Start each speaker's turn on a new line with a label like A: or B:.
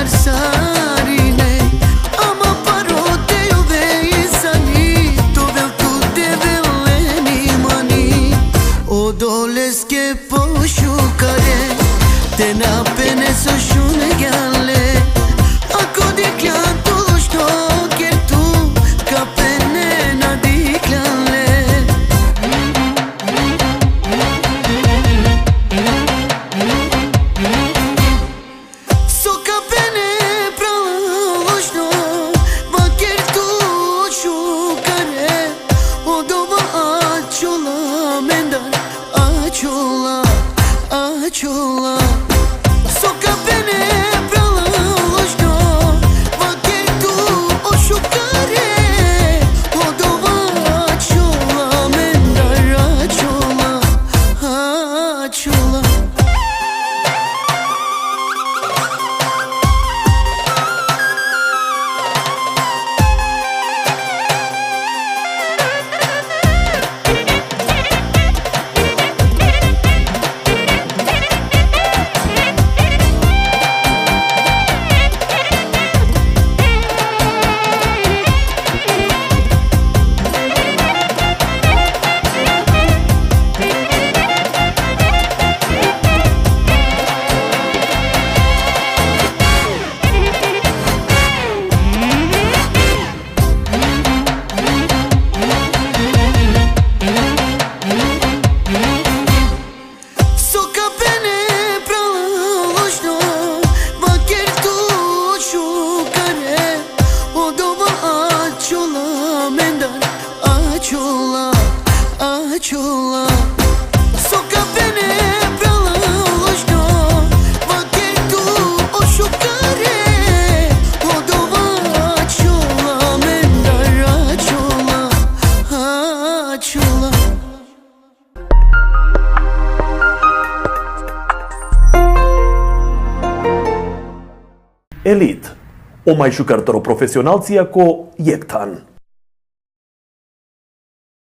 A: sarine, ama parote ove sani, to vel tu develeni mani. O doleske pošukare, te napene so šune gale, ako diklan to što ker tu kapene nadiklale. So kapene pralošno, ma ker tu šukare, odova ačula mendar, ačula, ačula. So kapene pralošno, ma ker tu šukare, odova ačula mendar, ačula, ačula. Ačula, ačula. So kapene pralošno, ma ker tu šukare, odova ačula mendar, ačula, ačula.
B: Elite, o mai jucător profesional cia co Iectan.